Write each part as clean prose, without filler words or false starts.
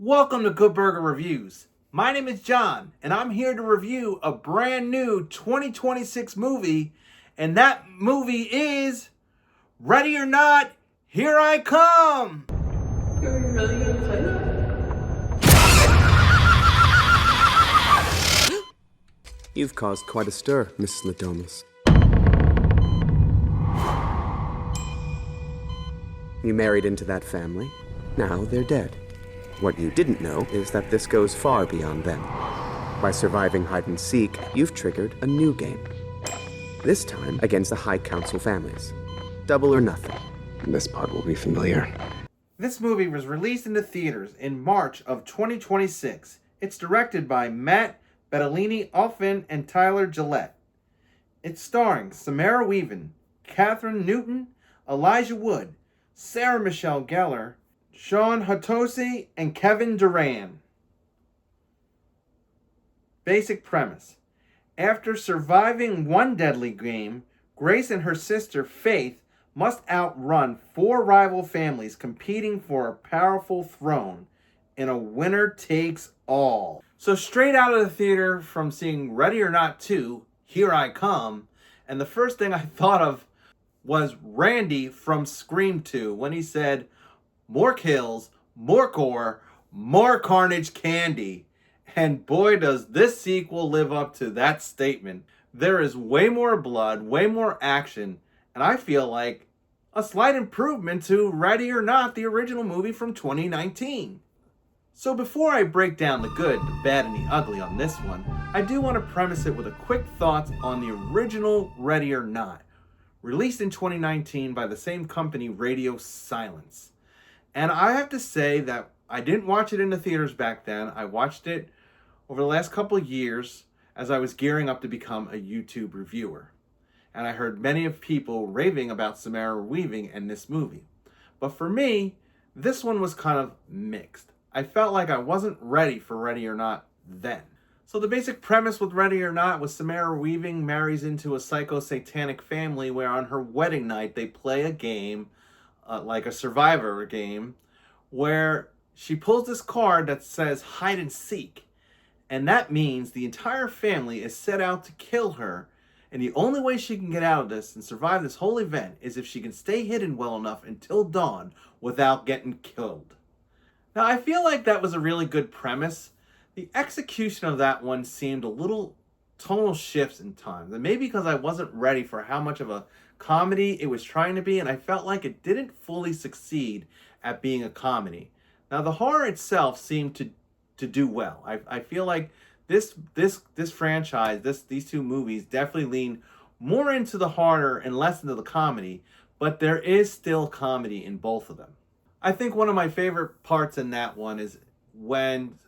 Welcome to Good Burger Reviews. My name is John, and I'm here to review a brand new 2026 movie, and that movie is Ready or Not, Here I Come! Are you really gonna play that? You've caused quite a stir, Mrs. Ladomas. You married into that family. Now they're dead. What you didn't know is that this goes far beyond them. By surviving hide and seek, you've triggered a new game. This time against the High Council families. Double or nothing. This part will be familiar. This movie was released into theaters in March of 2026. It's directed by Matt Bettolini-Olphin and Tyler Gillette. It's starring Samara Weaving, Catherine Newton, Elijah Wood, Sarah Michelle Gellar, Sean Hatosi, and Kevin Durant. Basic premise. After surviving one deadly game, Grace and her sister Faith must outrun four rival families competing for a powerful throne in a winner takes all. So straight out of the theater from seeing Ready or Not 2, Here I Come, and the first thing I thought of was Randy from Scream 2 when he said, "More kills, more gore, more carnage candy." And boy, does this sequel live up to that statement. There is way more blood, way more action, and I feel like a slight improvement to Ready or Not, the original movie from 2019. So before I break down the good, the bad, and the ugly on this one, I do want to premise it with a quick thoughts on the original Ready or Not, released in 2019 by the same company, Radio Silence. And I have to say that I didn't watch it in the theaters back then. I watched it over the last couple of years as I was gearing up to become a YouTube reviewer. And I heard many of people raving about Samara Weaving and this movie. But for me, this one was kind of mixed. I felt like I wasn't ready for Ready or Not then. So the basic premise with Ready or Not was Samara Weaving marries into a psycho-satanic family where on her wedding night they play a game, like a Survivor game, where she pulls this card that says hide and seek. And that means the entire family is set out to kill her. And the only way she can get out of this and survive this whole event is if she can stay hidden well enough until dawn without getting killed. Now, I feel like that was a really good premise. The execution of that one seemed a little tonal shifts in times. And maybe because I wasn't ready for how much of a comedy it was trying to be, and I felt like it didn't fully succeed at being a comedy. Now, the horror itself seemed to do well. I feel like this franchise, these two movies definitely lean more into the horror and less into the comedy, but there is still comedy in both of them. I think one of my favorite parts in that one is when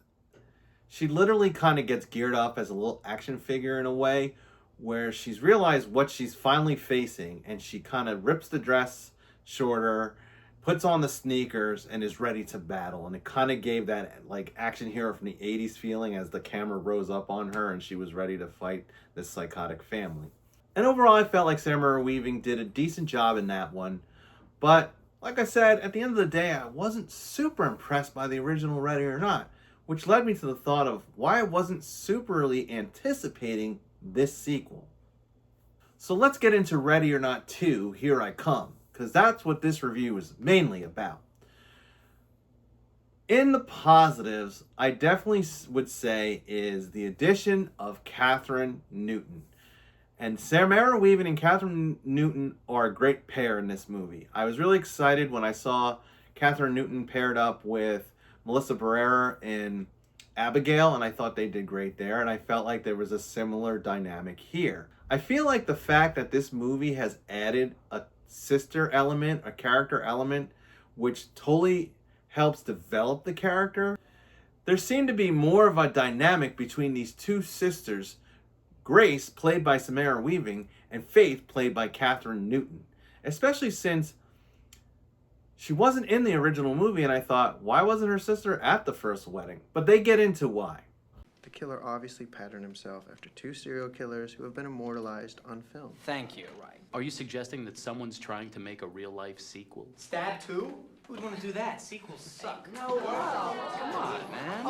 she literally kind of gets geared up as a little action figure in a way, where she's realized what she's finally facing, and she kind of rips the dress shorter, puts on the sneakers, and is ready to battle. And it kind of gave that like action hero from the 80s feeling as the camera rose up on her and she was ready to fight this psychotic family. And overall, I felt like Samara Weaving did a decent job in that one. But like I said, at the end of the day, I wasn't super impressed by the original Ready or Not, which led me to the thought of why I wasn't superly anticipating this sequel. So let's get into Ready or Not 2, Here I Come, because that's what this review is mainly about. In the positives, I definitely would say is the addition of Catherine Newton. And Samara Weaving and Catherine Newton are a great pair in this movie. I was really excited when I saw Catherine Newton paired up with Melissa Barrera in Abigail, and I thought they did great there, and I felt like there was a similar dynamic here. I feel like the fact that this movie has added a sister element, a character element, which totally helps develop the character. There seemed to be more of a dynamic between these two sisters, Grace, played by Samara Weaving, and Faith, played by Catherine Newton, especially since she wasn't in the original movie, and I thought, why wasn't her sister at the first wedding? But they get into why. The killer obviously patterned himself after two serial killers who have been immortalized on film. Thank you. Right. Are you suggesting that someone's trying to make a real-life sequel? Stab 2? Who'd want to do that? Sequels suck. No, wow. Come on.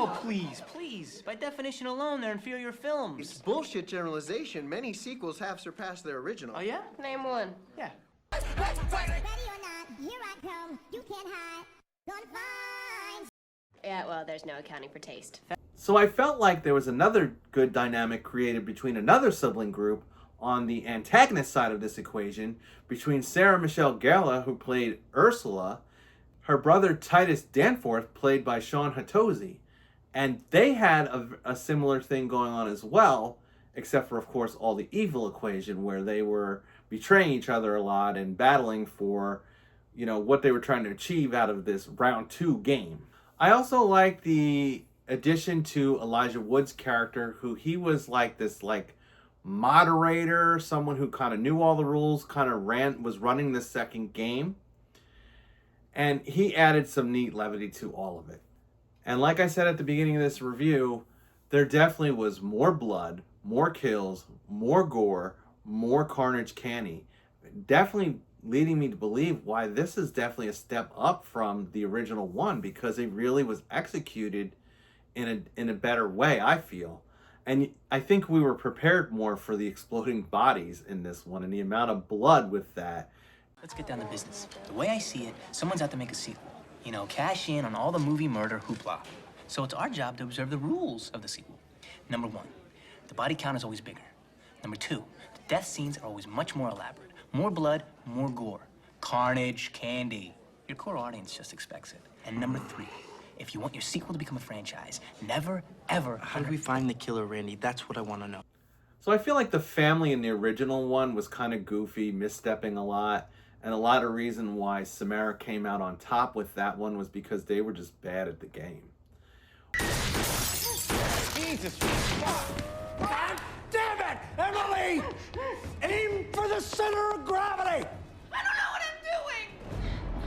Oh, please, please. By definition alone, they're inferior films. It's bullshit generalization. Many sequels have surpassed their original. Oh, yeah? Name one. Yeah. Ready or not, here I come. You can't hide. Gonna find. Yeah, well, there's no accounting for taste. So I felt like there was another good dynamic created between another sibling group on the antagonist side of this equation, between Sarah Michelle Gellar, who played Ursula, her brother Titus Danforth, played by Sean Hatosy. And they had a similar thing going on as well, except for, of course, all the evil equation, where they were betraying each other a lot and battling for, you know, what they were trying to achieve out of this round 2 game. I also like the addition to Elijah Wood's character, who he was like this moderator, someone who kind of knew all the rules, was running the second game. And he added some neat levity to all of it. And like I said at the beginning of this review, there definitely was more blood, more kills, more gore, more carnage canny. Definitely leading me to believe why this is definitely a step up from the original one, because it really was executed in a better way, I feel. And I think we were prepared more for the exploding bodies in this one and the amount of blood with that. Let's get down to business. The way I see it, someone's out to make a sequel. You know, cash in on all the movie murder hoopla. So it's our job to observe the rules of the sequel. Number 1, the body count is always bigger. Number 2, the death scenes are always much more elaborate. More blood, more gore. Carnage, candy. Your core audience just expects it. And number 3, if you want your sequel to become a franchise, never, ever... How do we find the killer, Randy? That's what I want to know. So I feel like the family in the original one was kind of goofy, misstepping a lot. And a lot of reason why Samara came out on top with that one was because they were just bad at the game. Jesus! God damn it! Emily! Aim for the center of gravity! I don't know what I'm doing!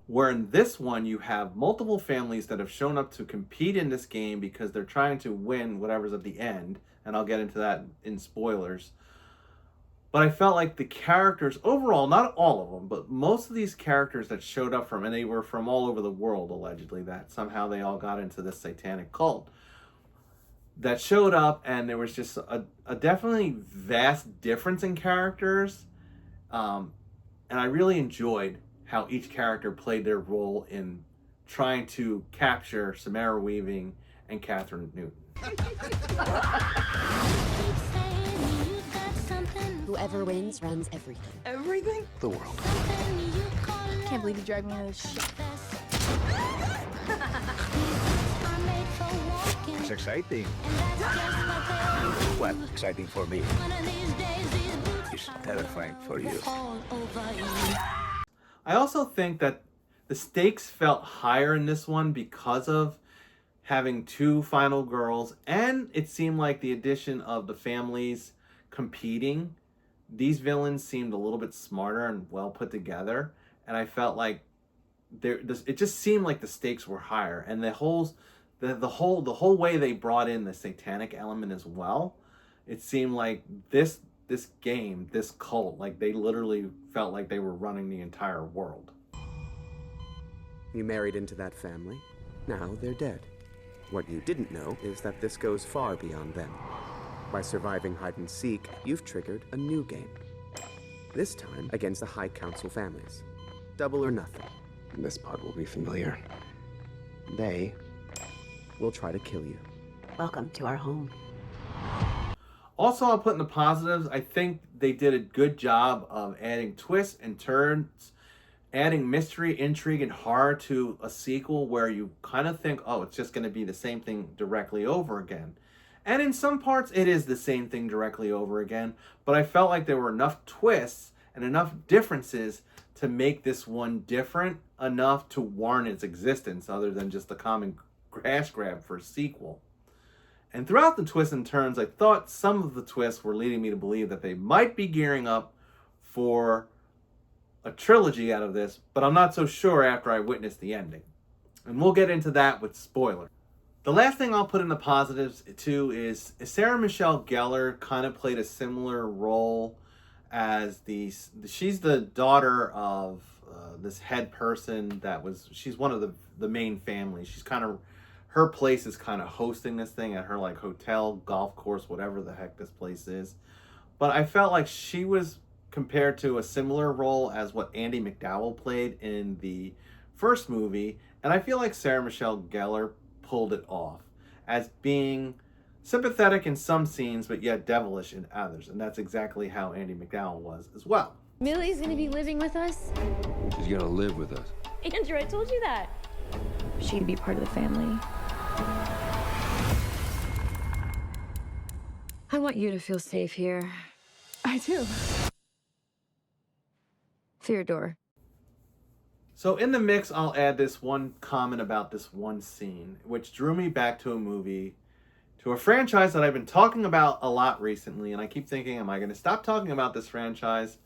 Where in this one, you have multiple families that have shown up to compete in this game because they're trying to win whatever's at the end. And I'll get into that in spoilers. But I felt like the characters overall, not all of them, but most of these characters that showed up and they were from all over the world, allegedly, that somehow they all got into this satanic cult, that showed up, and there was just a definitely vast difference in characters. And I really enjoyed how each character played their role in trying to capture Samara Weaving and Catherine Newton. Whoever wins runs everything. Everything? The world. Can't believe you dragged me out of this shit. It's exciting. Well, exciting for me. It's terrifying for you. I also think that the stakes felt higher in this one because of having 2 final girls, and it seemed like the addition of the families competing. These villains seemed a little bit smarter and well put together, and I felt like it just seemed like the stakes were higher, and the whole way they brought in the satanic element as well. It seemed like this game, this cult, like they literally felt like they were running the entire world. You married into that family. Now they're dead. What you didn't know is that this goes far beyond them. By surviving hide and seek, you've triggered a new game. This time against the High Council families. Double or nothing. This part will be familiar. They will try to kill you. Welcome to our home. Also, I'll put in the positives. I think they did a good job of adding twists and turns, adding mystery, intrigue, and horror to a sequel where you kind of think, oh, it's just going to be the same thing directly over again. And in some parts, it is the same thing directly over again. But I felt like there were enough twists and enough differences to make this one different enough to warrant its existence, other than just a common cash grab for a sequel. And throughout the twists and turns, I thought some of the twists were leading me to believe that they might be gearing up for a trilogy out of this, but I'm not so sure after I witnessed the ending. And we'll get into that with spoilers. The last thing I'll put in the positives too is Sarah Michelle Gellar kind of played a similar role as she's the daughter of this head person she's one of the main family. She's kind of her place is kind of hosting this thing at her like hotel, golf course, whatever the heck this place is. But I felt like she was compared to a similar role as what Andie MacDowell played in the first movie, and I feel like Sarah Michelle Gellar pulled it off as being sympathetic in some scenes, but yet devilish in others, and that's exactly how Andie MacDowell was as well. Millie's gonna be living with us? She's gonna live with us. Andrew, I told you that. She'd be part of the family. I want you to feel safe here. I do. Theodore. So in the mix, I'll add this one comment about this one scene, which drew me back to a movie, to a franchise that I've been talking about a lot recently, and I keep thinking, am I going to stop talking about this franchise?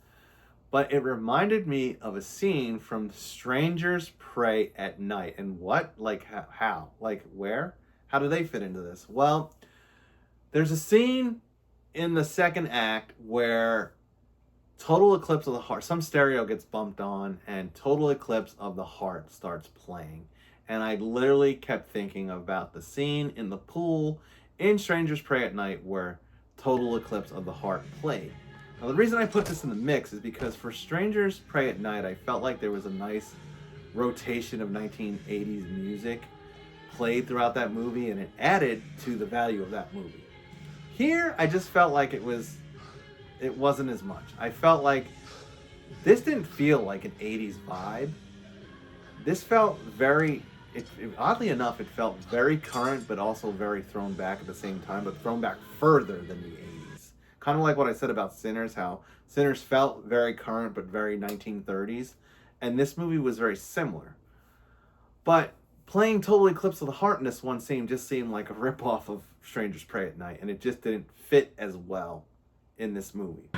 But it reminded me of a scene from Strangers Pray at Night. And what? Like, how? Like, where? How do they fit into this? Well, there's a scene in the second act where Total Eclipse of the Heart, some stereo gets bumped on, and Total Eclipse of the Heart starts playing. And I literally kept thinking about the scene in the pool in Strangers Pray at Night where Total Eclipse of the Heart played. Now, the reason I put this in the mix is because for Strangers Pray at Night, I felt like there was a nice rotation of 1980s music played throughout that movie, and it added to the value of that movie. Here, I just felt like it wasn't as much. I felt like this didn't feel like an 80s vibe. This felt very, oddly enough, it felt very current, but also very thrown back at the same time, but thrown back further than the 80s. Kind of like what I said about Sinners, how Sinners felt very current, but very 1930s. And this movie was very similar. But playing Total Eclipse of the Heart in this one scene just seemed like a ripoff of Strangers Pray at Night, and it just didn't fit as well in this movie.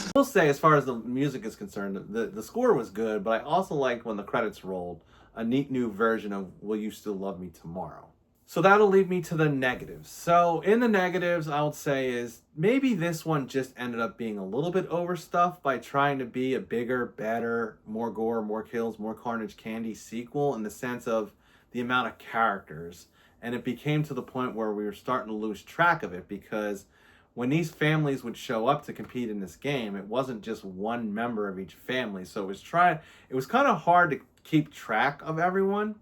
I will say, as far as the music is concerned, the score was good, but I also liked when the credits rolled a neat new version of Will You Still Love Me Tomorrow. So that'll lead me to the negatives. So in the negatives, I would say is maybe this one just ended up being a little bit overstuffed by trying to be a bigger, better, more gore, more kills, more carnage candy sequel in the sense of the amount of characters. And it became to the point where we were starting to lose track of it, because when these families would show up to compete in this game, it wasn't just one member of each family. So it was kind of hard to keep track of everyone.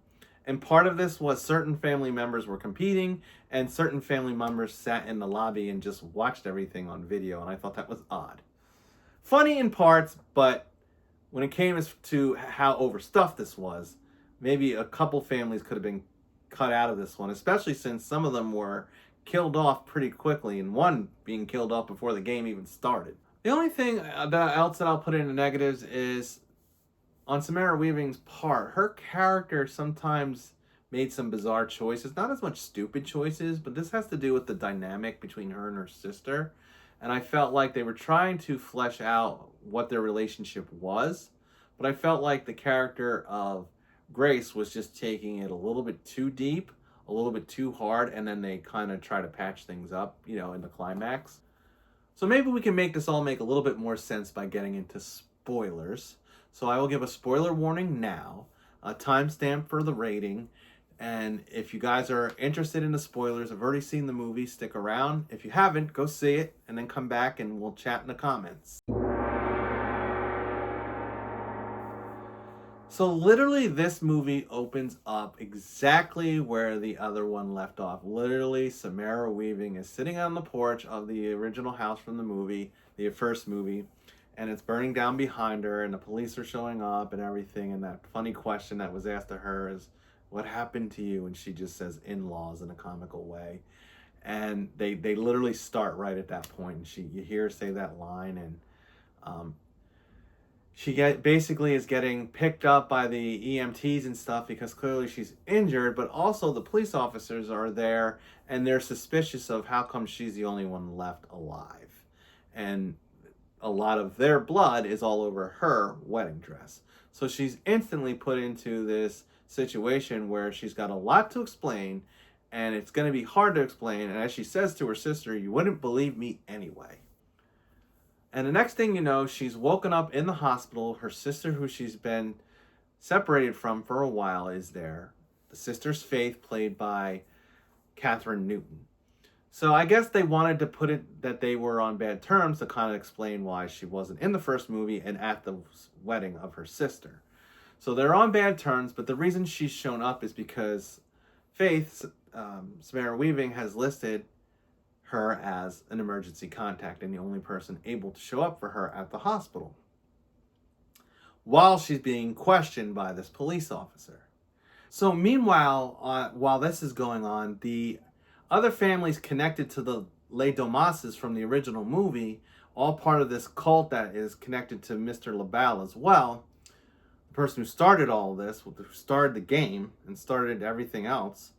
And part of this was certain family members were competing and certain family members sat in the lobby and just watched everything on video. And I thought that was odd. Funny in parts, but when it came as to how overstuffed this was, maybe a couple families could have been cut out of this one, especially since some of them were killed off pretty quickly, and one being killed off before the game even started. The only thing else that I'll put in the negatives is on Samara Weaving's part. Her character sometimes made some bizarre choices, not as much stupid choices, but this has to do with the dynamic between her and her sister. And I felt like they were trying to flesh out what their relationship was, but I felt like the character of Grace was just taking it a little bit too deep, a little bit too hard, and then they kind of try to patch things up, in the climax. So maybe we can make this all make a little bit more sense by getting into spoilers. So I will give a spoiler warning now, a timestamp for the rating, and if you guys are interested in the spoilers, have already seen the movie, stick around. If you haven't, go see it, and then come back and we'll chat in the comments. So literally this movie opens up exactly where the other one left off. Literally, Samara Weaving is sitting on the porch of the original house from the movie, the first movie, and it's burning down behind her, and the police are showing up and everything, and that funny question that was asked to her is, what happened to you? And she just says in-laws in a comical way. And they literally start right at that point, and you hear her say that line, and she basically is getting picked up by the EMTs and stuff because clearly she's injured, but also the police officers are there and they're suspicious of how come she's the only one left alive. And a lot of their blood is all over her wedding dress. So she's instantly put into this situation where she's got a lot to explain, and it's going to be hard to explain. And as she says to her sister, "You wouldn't believe me anyway." And the next thing you know, she's woken up in the hospital. Her sister, who she's been separated from for a while, is there. The sister's Faith, played by Catherine Newton. So I guess they wanted to put it that they were on bad terms to kind of explain why she wasn't in the first movie and at the wedding of her sister. So they're on bad terms, but the reason she's shown up is because Faith, Samara Weaving, has listed her as an emergency contact and the only person able to show up for her at the hospital while she's being questioned by this police officer. So meanwhile, while this is going on, the other families connected to the Les Domases from the original movie, all part of this cult that is connected to Mr. LaBelle as well, the person who started all of this, who started the game and started everything else,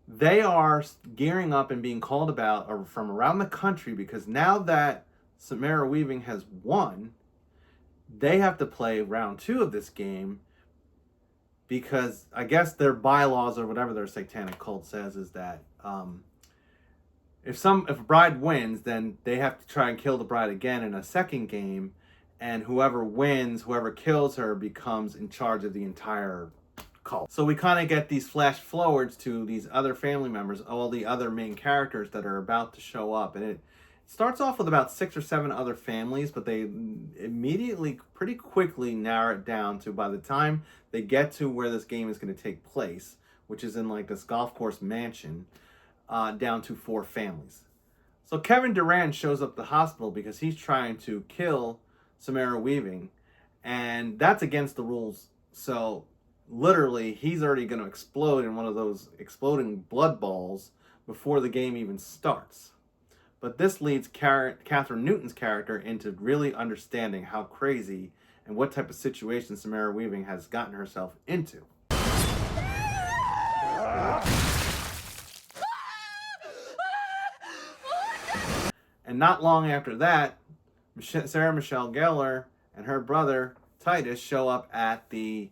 they are gearing up and being called about from around the country because now that Samara Weaving has won, they have to play round 2 of this game because I guess their bylaws or whatever their satanic cult says is that if a bride wins, then they have to try and kill the bride again in a second game, and whoever wins, whoever kills her, becomes in charge of the entire cult. So we kind of get these flash forwards to these other family members, all the other main characters that are about to show up, and it starts off with about 6 or 7 other families, but they immediately, pretty quickly narrow it down to, by the time they get to where this game is going to take place, which is in like this golf course mansion, down to 4 families. So Kevin Durant shows up at the hospital because he's trying to kill Samara Weaving, and that's against the rules. So literally, he's already going to explode in one of those exploding blood balls before the game even starts. But this leads Catherine Newton's character into really understanding how crazy and what type of situation Samara Weaving has gotten herself into. And not long after that, Sarah Michelle Gellar and her brother Titus show up at the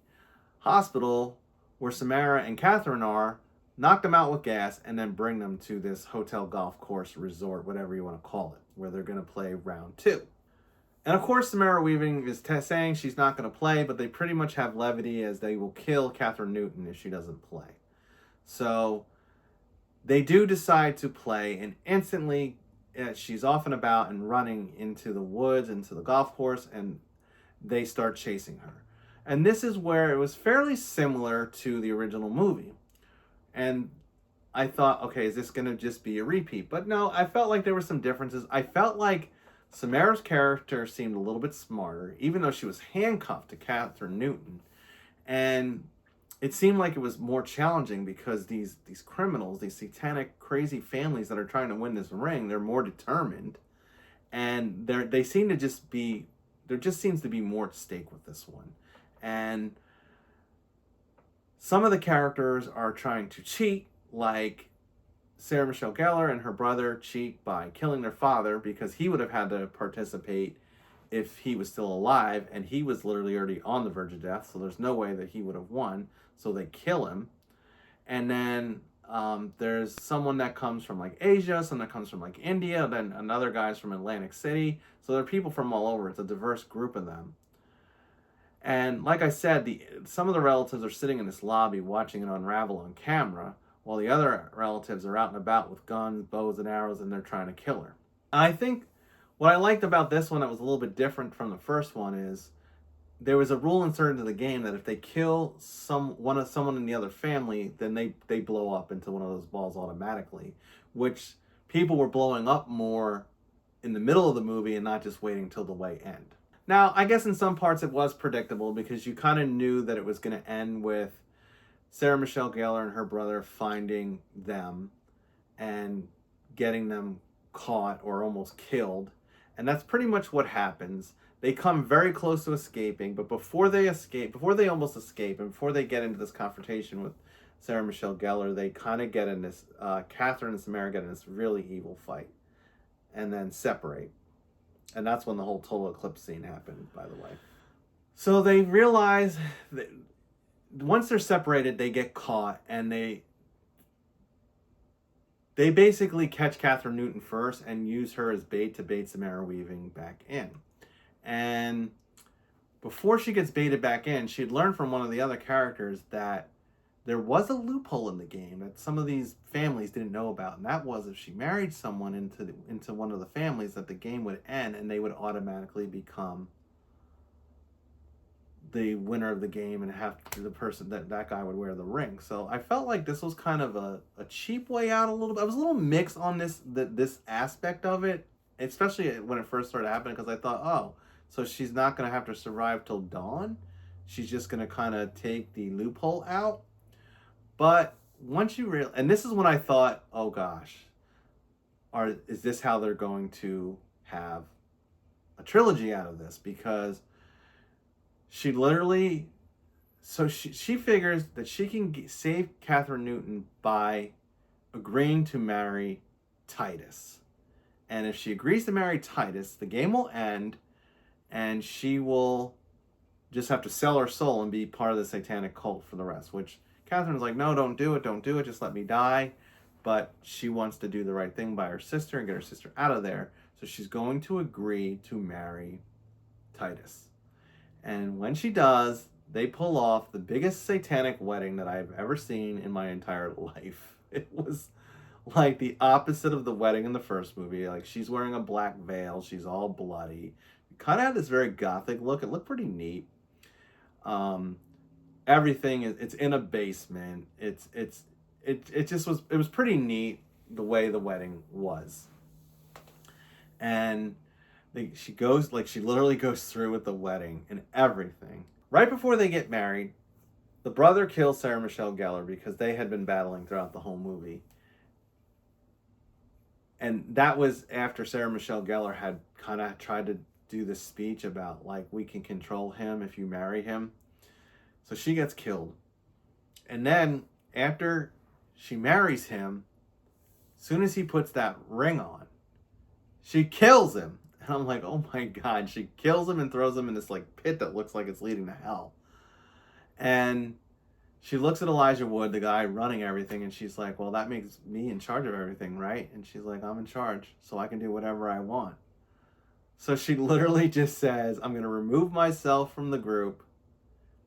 hospital where Samara and Catherine are, knock them out with gas, and then bring them to this hotel, golf course, resort, whatever you want to call it, where they're going to play round 2. And of course, Samara Weaving is saying she's not going to play, but they pretty much have levity as they will kill Catherine Newton if she doesn't play. So they do decide to play, and instantly she's off and about and running into the woods, into the golf course, and they start chasing her. And this is where it was fairly similar to the original movie. And I thought, okay, is this going to just be a repeat? But no, I felt like there were some differences. I felt like Samara's character seemed a little bit smarter, even though she was handcuffed to Catherine Newton. And it seemed like it was more challenging because these criminals, these satanic, crazy families that are trying to win this ring, they're more determined. And they seem to just be, there just seems to be more at stake with this one. And some of the characters are trying to cheat, like Sarah Michelle Gellar and her brother cheat by killing their father because he would have had to participate if he was still alive, and he was literally already on the verge of death, so there's no way that he would have won, so they kill him. And then there's someone that comes from like Asia, some that comes from like India, then another guy's from Atlantic City, so there are people from all over. It's a diverse group of them. And like I said, some of the relatives are sitting in this lobby watching it unravel on camera, while the other relatives are out and about with guns, bows, and arrows, and they're trying to kill her. And I think what I liked about this one that was a little bit different from the first one is there was a rule inserted into the game that if they kill someone in the other family, then they blow up into one of those balls automatically, which people were blowing up more in the middle of the movie and not just waiting till the way end. Now, I guess in some parts it was predictable because you kind of knew that it was going to end with Sarah Michelle Gellar and her brother finding them and getting them caught or almost killed. And that's pretty much what happens. They come very close to escaping, but before they almost escape, and before they get into this confrontation with Sarah Michelle Gellar, they kind of get in this, Catherine and Samara get in this really evil fight and then separate. And that's when the whole total eclipse scene happened, by the way. So they realize that once they're separated, they get caught, and they basically catch Catherine Newton first and use her as bait to bait Samara Weaving back in. And before she gets baited back in, she'd learned from one of the other characters that there was a loophole in the game that some of these families didn't know about, and that was if she married someone into one of the families, that the game would end and they would automatically become the winner of the game and have the person that guy would wear the ring. So I felt like this was kind of a cheap way out a little bit. I was a little mixed on this aspect of it, especially when it first started happening, because I thought, oh, so she's not going to have to survive till dawn. She's just going to kind of take the loophole out. But once you realize, and this is when I thought, oh gosh, is this how they're going to have a trilogy out of this? Because she literally, so she figures that she can save Catherine Newton by agreeing to marry Titus. And if she agrees to marry Titus, the game will end and she will just have to sell her soul and be part of the satanic cult for the rest, which Catherine's like, no, don't do it, just let me die. But she wants to do the right thing by her sister and get her sister out of there. So she's going to agree to marry Titus. And when she does, they pull off the biggest satanic wedding that I've ever seen in my entire life. It was like the opposite of the wedding in the first movie. Like, she's wearing a black veil, she's all bloody. It kind of had this very gothic look. It looked pretty neat. Everything it's in a basement. It was pretty neat the way the wedding was. And she literally goes through with the wedding and everything. Right before they get married, the brother kills Sarah Michelle Gellar because they had been battling throughout the whole movie. And that was after Sarah Michelle Gellar had kind of tried to do this speech about, like, we can control him if you marry him. So she gets killed. And then after she marries him, as soon as he puts that ring on, she kills him. And I'm like, oh my God. She kills him and throws him in this like pit that looks like it's leading to hell. And she looks at Elijah Wood, the guy running everything, and she's like, well, that makes me in charge of everything, right? And she's like, I'm in charge, so I can do whatever I want. So she literally just says, I'm going to remove myself from the group.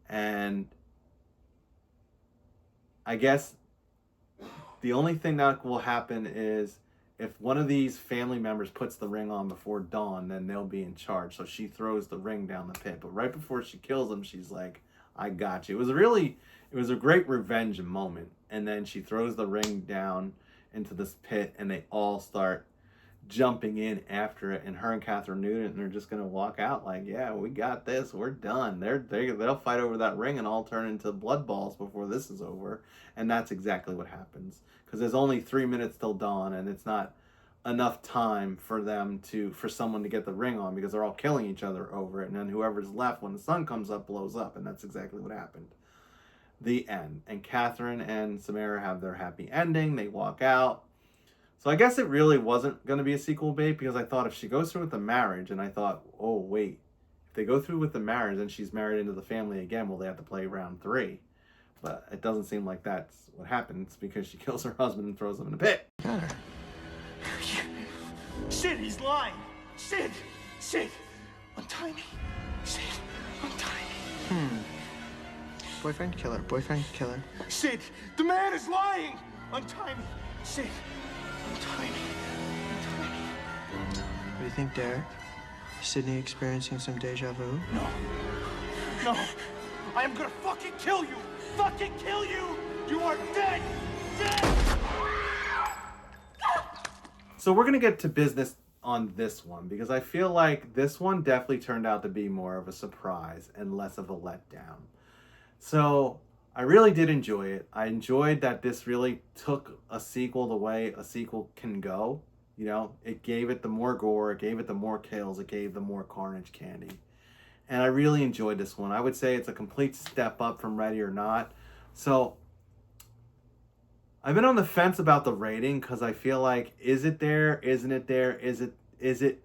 And I guess the only thing that will happen is if one of these family members puts the ring on before dawn, then they'll be in charge. So she throws the ring down the pit. But right before she kills him, she's like, I got you. It was a great revenge moment. And then she throws the ring down into this pit and they all start jumping in after it, and her and Catherine Newton are just gonna walk out like, yeah, we got this, we're done. They'll fight over that ring and all turn into blood balls before this is over. And that's exactly what happens, because there's only 3 minutes till dawn, and it's not enough time for someone to get the ring on, because they're all killing each other over it, and then whoever's left when the sun comes up blows up. And that's exactly what happened. The end. And Catherine and Samara have their happy ending. They walk out. So I guess it really wasn't going to be a sequel bait, because I thought if she goes through with the marriage, and I thought, oh, wait, if they go through with the marriage and she's married into the family again, will they have to play round 3? But it doesn't seem like that's what happens, because she kills her husband and throws him in a pit. Got her. Sid, he's lying. Sid, untie me. Sid, untie me. Boyfriend, killer. Sid, the man is lying. Untie me. Sid, untie me. What do you think, Derek? Sydney experiencing some deja vu? No. I am gonna fucking kill you. Fucking kill you. You are dead. So we're going to get to business on this one, because I feel like this one definitely turned out to be more of a surprise and less of a letdown. So I really did enjoy it. I enjoyed that this really took a sequel the way a sequel can go. You know, it gave it the more gore, it gave it the more kills, it gave the more carnage candy. And I really enjoyed this one. I would say it's a complete step up from Ready or Not. So I've been on the fence about the rating, because I feel like, is it there? Isn't it there? Is it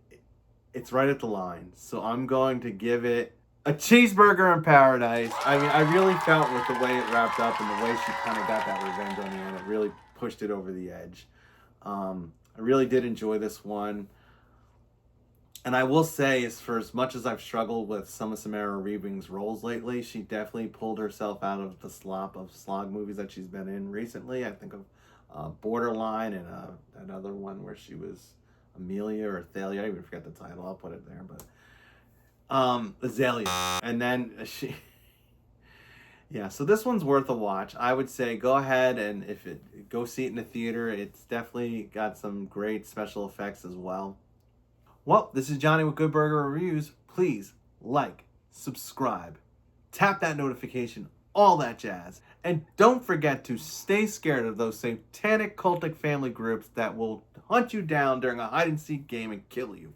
it's right at the line. So I'm going to give it a cheeseburger in paradise. I mean, I really felt with the way it wrapped up and the way she kind of got that revenge on the end, it really pushed it over the edge. I really did enjoy this one. And I will say, for as much as I've struggled with some of Samara Weaving's roles lately, she definitely pulled herself out of the slop of slog movies that she's been in recently. I think of Borderline and another one where she was Amelia or Thalia. I even forget the title. I'll put it there. But Azalea. And then she... Yeah, so this one's worth a watch. I would say go ahead and go see it in the theater. It's definitely got some great special effects as well. Well, this is Johnny with Good Burger Reviews. Please like, subscribe, tap that notification, all that jazz. And don't forget to stay scared of those satanic cultic family groups that will hunt you down during a hide-and-seek game and kill you.